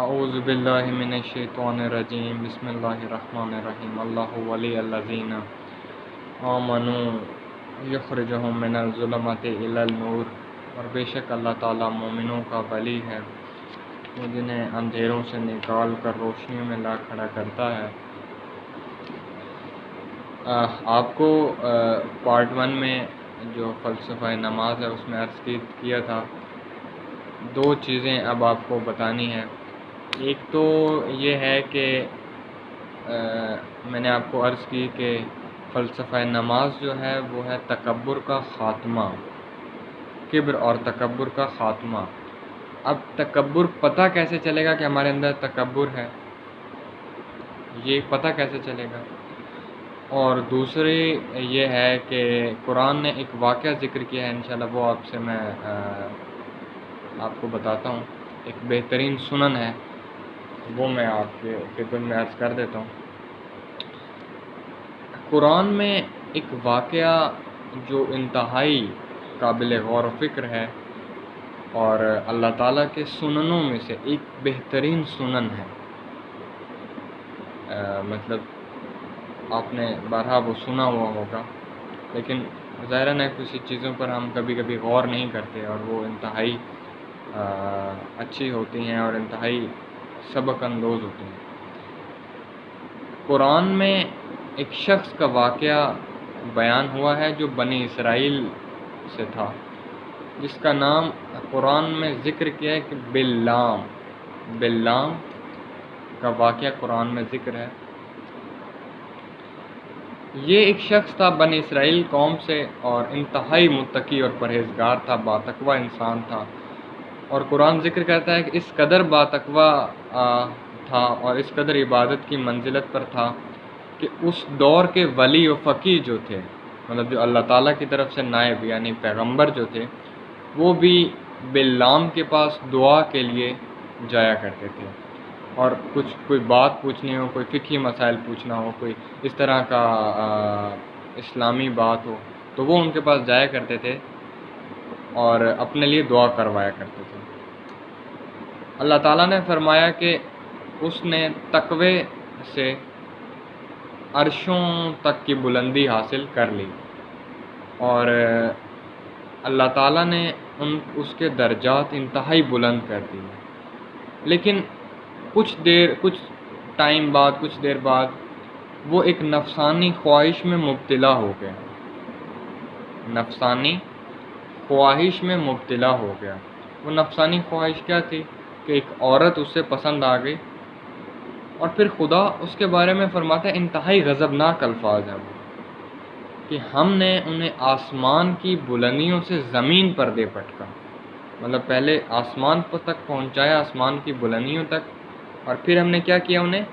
اعوذ باللہ من الشیطان الرجیم بسم اللہ الرحمن الرحیم اللہ ولی الذین آمنوا یخرجہم من الظلمات الی النور، اور بے شک اللہ تعالیٰ مومنوں کا ولی ہے، وہ جنہیں اندھیروں سے نکال کر روشنیوں میں لا کھڑا کرتا ہے۔ آپ کو پارٹ 1 میں جو فلسفہ نماز ہے اس میں عرض کیا تھا، دو چیزیں اب آپ کو بتانی ہیں۔ ایک تو یہ ہے کہ میں نے آپ کو عرض کی کہ فلسفہ نماز جو ہے وہ ہے تکبر کا خاتمہ، کبر اور تکبر کا خاتمہ۔ اب تکبر پتہ کیسے چلے گا کہ ہمارے اندر تکبر ہے، یہ پتہ کیسے چلے گا؟ اور دوسری یہ ہے کہ قرآن نے ایک واقعہ ذکر کیا ہے، انشاءاللہ وہ آپ سے میں آپ کو بتاتا ہوں۔ ایک بہترین سنن ہے، وہ میں آپ کے خدمت میں عرض کر دیتا ہوں۔ قرآن میں ایک واقعہ جو انتہائی قابل غور و فکر ہے اور اللہ تعالیٰ کے سننوں میں سے ایک بہترین سنن ہے۔ مطلب آپ نے بارہا وہ سنا ہوا ہوگا، لیکن ظاہر ہے کچھ چیزوں پر ہم کبھی کبھی غور نہیں کرتے، اور وہ انتہائی اچھی ہوتی ہیں اور انتہائی سبق اندوز ہوتی ہیں۔ قرآن میں ایک شخص کا واقعہ بیان ہوا ہے جو بنی اسرائیل سے تھا، جس کا نام قرآن میں ذکر کیا ہے کہ بلعام کا واقعہ قرآن میں ذکر ہے۔ یہ ایک شخص تھا بنی اسرائیل قوم سے، اور انتہائی متقی اور پرہیزگار تھا، باتقوی انسان تھا، اور قرآن ذکر کرتا ہے کہ اس قدر باتقوی تھا اور اس قدر عبادت کی منزلت پر تھا کہ اس دور کے ولی و فقیہ جو تھے، مطلب جو اللہ تعالیٰ کی طرف سے نائب یعنی پیغمبر جو تھے، وہ بھی بلعام کے پاس دعا کے لیے جایا کرتے تھے، اور کوئی بات پوچھنی ہو، کوئی فقہی مسائل پوچھنا ہو، کوئی اس طرح کا اسلامی بات ہو، تو وہ ان کے پاس جایا کرتے تھے اور اپنے لیے دعا کروایا کرتے تھے۔ اللہ تعالیٰ نے فرمایا کہ اس نے تقوی سے عرشوں تک کی بلندی حاصل کر لی، اور اللہ تعالیٰ نے اس کے درجات انتہائی بلند کر دیے۔ لیکن کچھ ٹائم بعد، کچھ دیر بعد وہ ایک نفسانی خواہش میں مبتلا ہو گیا، نفسانی خواہش میں مبتلا ہو گیا۔ وہ نفسانی خواہش کیا تھی کہ ایک عورت اس سے پسند آ گئی، اور پھر خدا اس کے بارے میں فرماتا ہے، انتہائی غضبناک الفاظ ہیں وہ، کہ ہم نے انہیں آسمان کی بلندیوں سے زمین پر دے پٹکا۔ مطلب پہلے آسمان تک پہنچایا، آسمان کی بلندیوں تک، اور پھر ہم نے کیا کیا، انہیں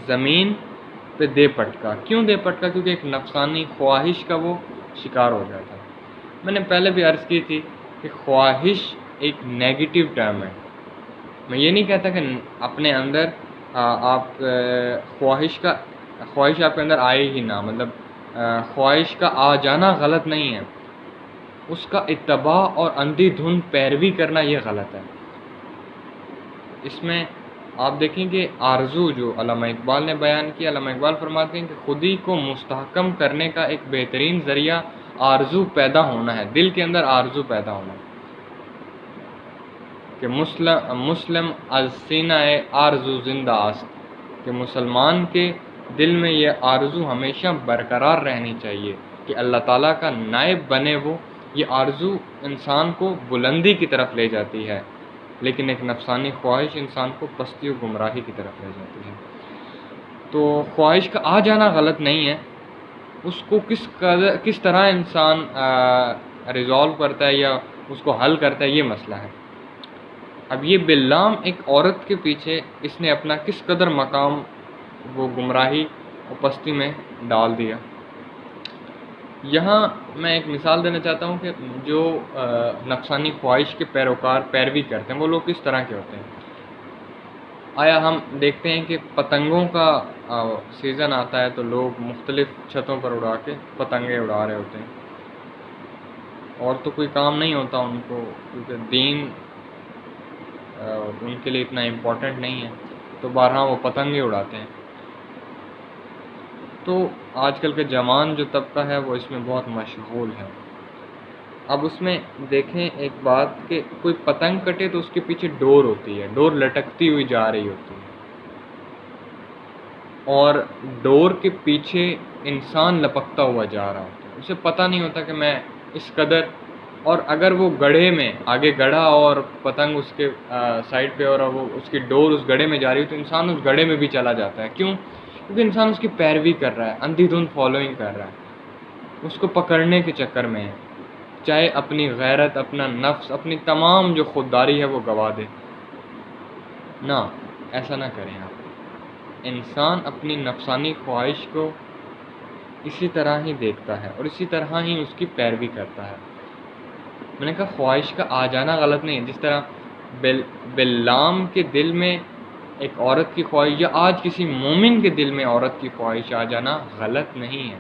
زمین پہ دے پٹکا۔ کیوں دے پٹکا؟ کیونکہ ایک نفسانی خواہش کا وہ شکار ہو گیا تھا۔ میں نے پہلے بھی عرض کی تھی کہ خواہش ایک نیگیٹو ٹرم ہے۔ میں یہ نہیں کہتا کہ اپنے اندر آپ خواہش آپ کے اندر آئے ہی نہ، مطلب خواہش کا آ جانا غلط نہیں ہے، اس کا اتباع اور اندھی دھند پیروی کرنا یہ غلط ہے۔ اس میں آپ دیکھیں کہ آرزو جو علامہ اقبال نے بیان کی، علامہ اقبال فرماتے ہیں کہ خودی کو مستحکم کرنے کا ایک بہترین ذریعہ آرزو پیدا ہونا ہے، دل کے اندر آرزو پیدا ہونا ہے، کہ مسلم از سینہ آرزو زندہ است، کہ مسلمان کے دل میں یہ آرزو ہمیشہ برقرار رہنی چاہیے کہ اللہ تعالیٰ کا نائب بنے وہ۔ یہ آرزو انسان کو بلندی کی طرف لے جاتی ہے، لیکن ایک نفسانی خواہش انسان کو پستی و گمراہی کی طرف لے جاتی ہے۔ تو خواہش کا آ جانا غلط نہیں ہے، اس کو کس طرح انسان ریزالو کرتا ہے یا اس کو حل کرتا ہے، یہ مسئلہ ہے۔ اب یہ بلعام ایک عورت کے پیچھے اس نے اپنا کس قدر مقام وہ گمراہی اور پستی میں ڈال دیا۔ یہاں میں ایک مثال دینا چاہتا ہوں کہ جو نفسانی خواہش کے پیروکار پیروی کرتے ہیں وہ لوگ کس طرح کے ہوتے ہیں۔ آیا ہم دیکھتے ہیں کہ پتنگوں کا سیزن آتا ہے تو لوگ مختلف چھتوں پر اڑا کے پتنگیں اڑا رہے ہوتے ہیں، اور تو کوئی کام نہیں ہوتا ان کو، کیونکہ دین ان کے لیے اتنا امپورٹنٹ نہیں ہے، تو بہرحال وہ پتنگ ہی اڑاتے ہیں۔ تو آج کل کے جوان جو طبقہ ہے وہ اس میں بہت مشغول ہے۔ اب اس میں دیکھیں ایک بات کہ کوئی پتنگ کٹے تو اس کے پیچھے ڈور ہوتی ہے، ڈور لٹکتی ہوئی جا رہی ہوتی ہے، اور ڈور کے پیچھے انسان لپکتا ہوا جا رہا ہوتا ہے۔ اسے پتہ نہیں ہوتا کہ میں اس قدر، اور اگر وہ گڑھے میں آگے گڑھا اور پتنگ اس کے سائڈ پہ اور وہ اس کی ڈور اس گڑھے میں جا رہی ہو تو انسان اس گڑھے میں بھی چلا جاتا ہے۔ کیوں؟ کیونکہ انسان اس کی پیروی کر رہا ہے، اندھی دھند فالوئنگ کر رہا ہے، اس کو پکڑنے کے چکر میں ہے، چاہے اپنی غیرت، اپنا نفس، اپنی تمام جو خودداری ہے وہ گوا دے۔ نہ، ایسا نہ کریں آپ۔ انسان اپنی نفسانی خواہش کو اسی طرح ہی دیکھتا ہے اور اسی طرح ہی اس کی پیروی کرتا ہے۔ میں نے کہا خواہش کا آ جانا غلط نہیں ہے، جس طرح بلام کے دل میں ایک عورت کی خواہش، یا آج کسی مومن کے دل میں عورت کی خواہش آ جانا غلط نہیں ہے۔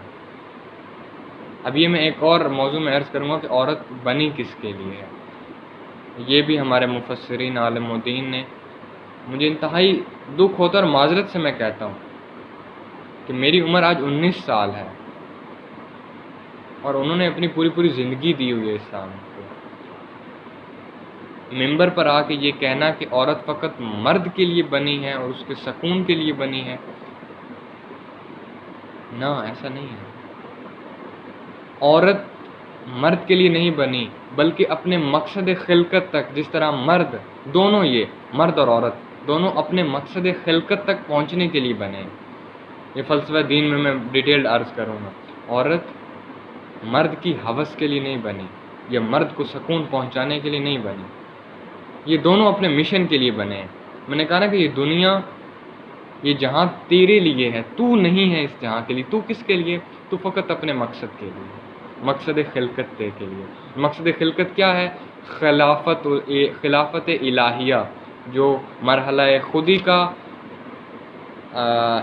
اب یہ میں ایک اور موضوع میں عرض کروں گا کہ عورت بنی کس کے لیے ہے۔ یہ بھی ہمارے مفسرین عالم الدین نے، مجھے انتہائی دکھ ہوتا ہے اور معذرت سے میں کہتا ہوں کہ میری عمر آج 19 سال ہے اور انہوں نے اپنی پوری زندگی دی ہوئی ہے اسلام کو۔ ممبر پر آ کے یہ کہنا کہ عورت فقط مرد کے لیے بنی ہے اور اس کے سکون کے لیے بنی ہے، نہ، ایسا نہیں ہے۔ عورت مرد کے لیے نہیں بنی بلکہ اپنے مقصد خلقت تک، جس طرح مرد دونوں، یہ مرد اور عورت دونوں اپنے مقصد خلقت تک پہنچنے کے لیے بنے۔ یہ فلسفہ دین میں ڈیٹیلڈ عرض کروں گا۔ عورت مرد کی ہوس کے لیے نہیں بنی، یا مرد کو سکون پہنچانے کے لیے نہیں بنی، یہ دونوں اپنے مشن کے لیے بنے ہیں۔ میں نے کہا نا کہ یہ دنیا، یہ جہاں تیرے لیے ہے، تو نہیں ہے اس جہاں کے لیے۔ تو کس کے لیے؟ تو فقط اپنے مقصد کے لیے، مقصد خلقت کے لیے۔ مقصد خلقت کیا ہے؟ خلافت الہیہ، جو مرحلہ خودی کا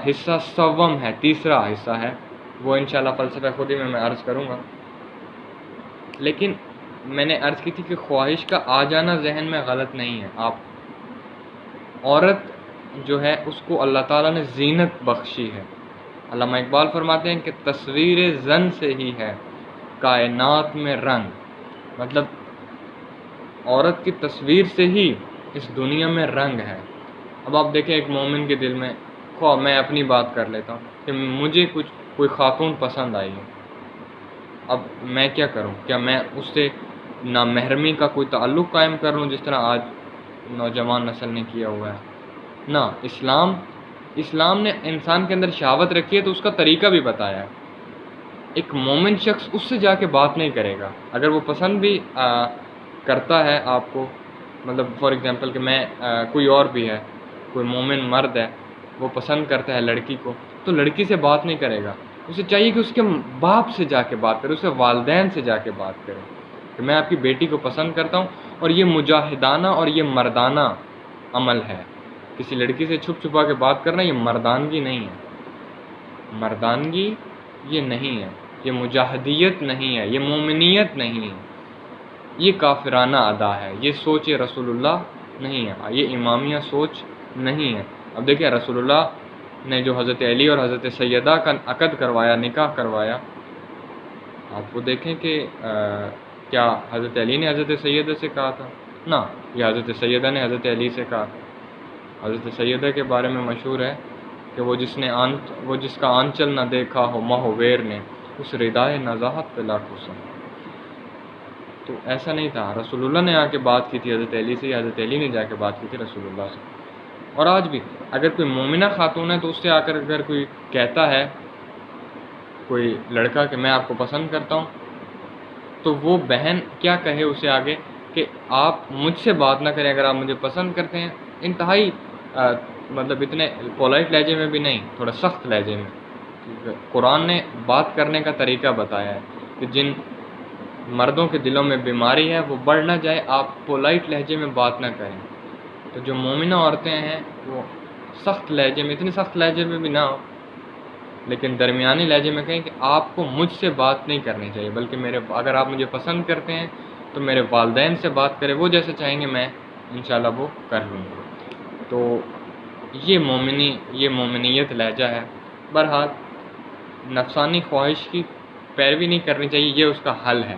حصہ سوم ہے، تیسرا حصہ ہے، وہ انشاءاللہ فلسفہ خودی میں عرض کروں گا۔ لیکن میں نے عرض کی تھی کہ خواہش کا آ جانا ذہن میں غلط نہیں ہے۔ آپ، عورت جو ہے اس کو اللہ تعالیٰ نے زینت بخشی ہے۔ علامہ اقبال فرماتے ہیں کہ تصویر زن سے ہی ہے کائنات میں رنگ، مطلب عورت کی تصویر سے ہی اس دنیا میں رنگ ہے۔ اب آپ دیکھیں ایک مومن کے دل میں، میں اپنی بات کر لیتا ہوں کہ مجھے کوئی خاتون پسند آئی ہے، اب میں کیا کروں؟ کیا میں اس سے نامحرمی کا کوئی تعلق قائم کر لوں جس طرح آج نوجوان نسل نے کیا ہوا ہے؟ نہ، اسلام نے انسان کے اندر شہوت رکھی ہے تو اس کا طریقہ بھی بتایا ہے۔ ایک مومن شخص اس سے جا کے بات نہیں کرے گا، اگر وہ پسند بھی کرتا ہے آپ کو، مطلب فار ایگزامپل کہ میں کوئی اور بھی ہے، کوئی مومن مرد ہے، وہ پسند کرتا ہے لڑکی کو، تو لڑکی سے بات نہیں کرے گا، اسے چاہیے کہ اس کے باپ سے جا کے بات کرے، اسے والدین سے جا کے بات کرے کہ میں آپ کی بیٹی کو پسند کرتا ہوں، اور یہ مجاہدانہ اور یہ مردانہ عمل ہے۔ کسی لڑکی سے چھپ چھپا کے بات کرنا یہ مردانگی نہیں ہے، مردانگی یہ نہیں ہے، یہ مجاہدیت نہیں ہے، یہ مومنیت نہیں ہے، یہ کافرانہ ادا ہے، یہ سوچ رسول اللہ نہیں ہے، یہ امامیہ سوچ نہیں ہے۔ اب دیکھیں رسول اللہ نے جو حضرت علی اور حضرت سیدہ کا عقد کروایا، نکاح کروایا، آپ کو دیکھیں کہ کیا حضرت علی نے حضرت سیدہ سے کہا تھا؟ نہ، یہ حضرت سیدہ نے حضرت علی سے کہا۔ حضرت سیدہ کے بارے میں مشہور ہے کہ وہ جس کا آنچل نہ دیکھا ہو مہویر نے، اس ردائے نزاہت پہ لاکھ حسن۔ تو ایسا نہیں تھا، رسول اللہ نے آ کے بات کی تھی حضرت علی سے، حضرت علی نے جا کے بات کی تھی رسول اللہ سے۔ اور آج بھی اگر کوئی مومنہ خاتون ہے تو اس سے آ کر اگر کوئی کہتا ہے کوئی لڑکا کہ میں آپ کو پسند کرتا ہوں، تو وہ بہن کیا کہے اسے آگے کہ آپ مجھ سے بات نہ کریں اگر آپ مجھے پسند کرتے ہیں، انتہائی مطلب اتنے پولائٹ لہجے میں بھی نہیں، تھوڑا سخت لہجے میں۔ قرآن نے بات کرنے کا طریقہ بتایا ہے کہ جن مردوں کے دلوں میں بیماری ہے وہ بڑھ نہ جائے، آپ پولائٹ لہجے میں بات نہ کریں۔ تو جو مومنہ عورتیں ہیں وہ سخت لہجے میں، اتنے سخت لہجے میں بھی نہ ہو لیکن درمیانی لہجے میں کہیں کہ آپ کو مجھ سے بات نہیں کرنی چاہیے، بلکہ اگر آپ مجھے پسند کرتے ہیں تو میرے والدین سے بات کریں، وہ جیسے چاہیں گے میں انشاءاللہ وہ کر لوں گا. تو یہ مومنیت لہجہ ہے. بہرحال نفسانی خواہش کی پیروی نہیں کرنی چاہیے، یہ اس کا حل ہے.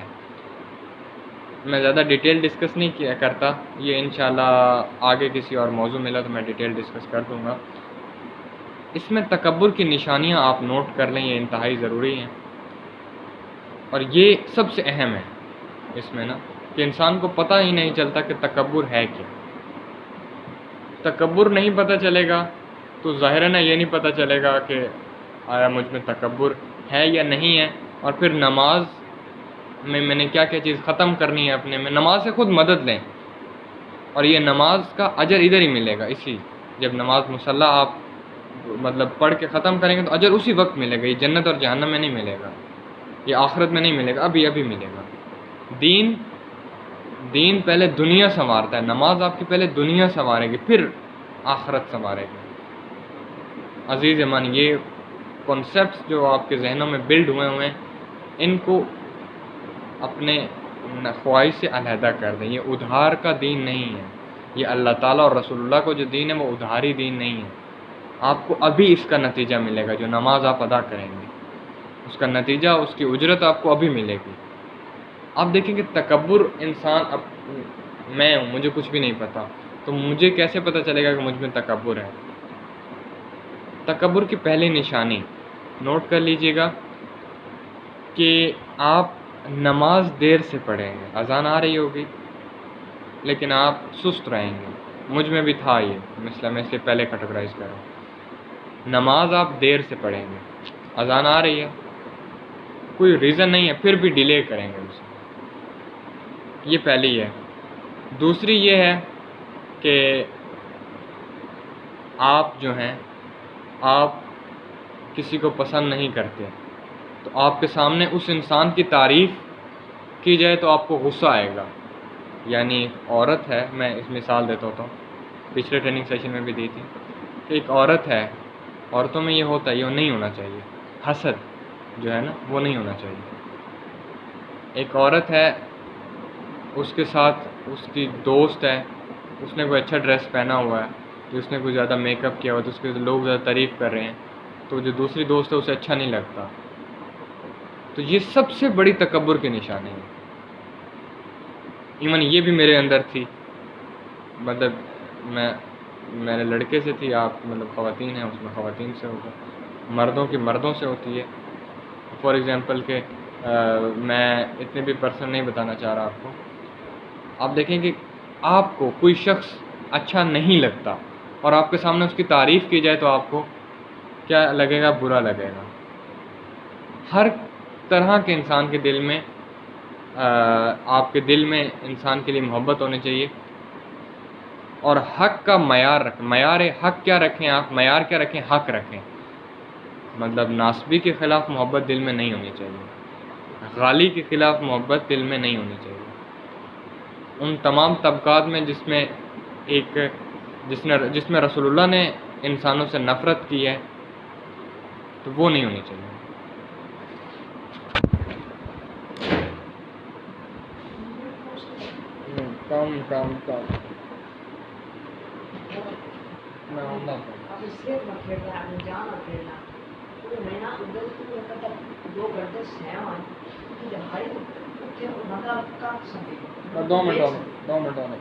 میں زیادہ ڈیٹیل ڈسکس نہیں کیا کرتا، یہ انشاءاللہ آگے کسی اور موضوع ملا تو میں ڈیٹیل ڈسکس کر دوں گا. اس میں تکبر کی نشانیاں آپ نوٹ کر لیں، یہ انتہائی ضروری ہیں، اور یہ سب سے اہم ہے اس میں نا، کہ انسان کو پتہ ہی نہیں چلتا کہ تکبر ہے کیا. تکبر نہیں پتہ چلے گا تو ظاہراً یہ نہیں پتہ چلے گا کہ آیا مجھ میں تکبر ہے یا نہیں ہے. اور پھر نماز میں نے کیا کیا چیز ختم کرنی ہے اپنے میں. نماز سے خود مدد لیں، اور یہ نماز کا اجر ادھر ہی ملے گا. اسی جب نماز مصلی آپ مطلب پڑھ کے ختم کریں گے تو اجر اسی وقت ملے گا. یہ جنت اور جہنم میں نہیں ملے گا، یہ آخرت میں نہیں ملے گا، ابھی ملے گا. دین پہلے دنیا سنوارتا ہے. نماز آپ کی پہلے دنیا سنوارے گی، پھر آخرت سنوارے گی. عزیز من، یہ کنسیپٹس جو آپ کے ذہنوں میں بلڈ ہوئے ہیں، ان کو اپنے خواہش سے علیحدہ کر دیں. یہ ادھار کا دین نہیں ہے. یہ اللہ تعالیٰ اور رسول اللہ کو جو دین ہے وہ ادھاری دین نہیں ہے. آپ کو ابھی اس کا نتیجہ ملے گا. جو نماز آپ ادا کریں گے اس کا نتیجہ، اس کی اجرت آپ کو ابھی ملے گی. آپ دیکھیں کہ تکبر انسان، اب میں ہوں، مجھے کچھ بھی نہیں پتا، تو مجھے کیسے پتہ چلے گا کہ مجھ میں تکبر ہے؟ تکبر کی پہلی نشانی نوٹ کر لیجئے گا کہ آپ نماز دیر سے پڑھیں گے. اذان آ رہی ہوگی لیکن آپ سست رہیں گے. مجھ میں بھی تھا یہ مسئلہ، میں اس لیے پہلے کیٹیگرائز کر رہا ہوں. نماز آپ دیر سے پڑھیں گے، اذان آ رہی ہے، کوئی ریزن نہیں ہے، پھر بھی ڈیلے کریں گے اسے. یہ پہلی ہے. دوسری یہ ہے کہ آپ جو ہیں، آپ کسی کو پسند نہیں کرتے، تو آپ کے سامنے اس انسان کی تعریف کی جائے تو آپ کو غصہ آئے گا. یعنی ایک عورت ہے، میں اس مثال دیتا ہوتا ہوں، پچھلے ٹریننگ سیشن میں بھی دی تھی، کہ ایک عورت ہے، عورتوں میں یہ ہوتا ہے، یہ نہیں ہونا چاہیے. حسد جو ہے نا، وہ نہیں ہونا چاہیے. ایک عورت ہے، اس کے ساتھ اس کی دوست ہے، اس نے کوئی اچھا ڈریس پہنا ہوا ہے، تو اس نے کوئی زیادہ میک اپ کیا ہوا، تو اس کے لوگ زیادہ تعریف کر رہے ہیں، تو جو دوسری دوست ہے اسے اچھا نہیں لگتا. تو یہ سب سے بڑی تکبر کی نشانی ہے. ایون یہ بھی میرے اندر تھی، مطلب میرے لڑکے سے تھی. آپ مطلب خواتین ہیں، اس میں خواتین سے ہوگا، مردوں کی مردوں سے ہوتی ہے. فار ایگزامپل کہ میں اتنے بھی پرسن نہیں بتانا چاہ رہا آپ کو. آپ دیکھیں کہ آپ کو کوئی شخص اچھا نہیں لگتا اور آپ کے سامنے اس کی تعریف کی جائے تو آپ کو کیا لگے گا؟ برا لگے گا. ہر طرح کے انسان کے دل میں، آپ کے دل میں انسان کے لیے محبت ہونی چاہیے. اور حق کا معیار رکھیں. معیار حق کیا رکھیں آپ؟ معیار کیا رکھیں؟ حق رکھیں. مطلب ناسبی کے خلاف محبت دل میں نہیں ہونی چاہیے، غالی کے خلاف محبت دل میں نہیں ہونی چاہیے. ان تمام طبقات میں جس میں رسول اللہ نے انسانوں سے نفرت کی ہے، تو وہ نہیں ہونی چاہیے. کام دو منٹ ہونے.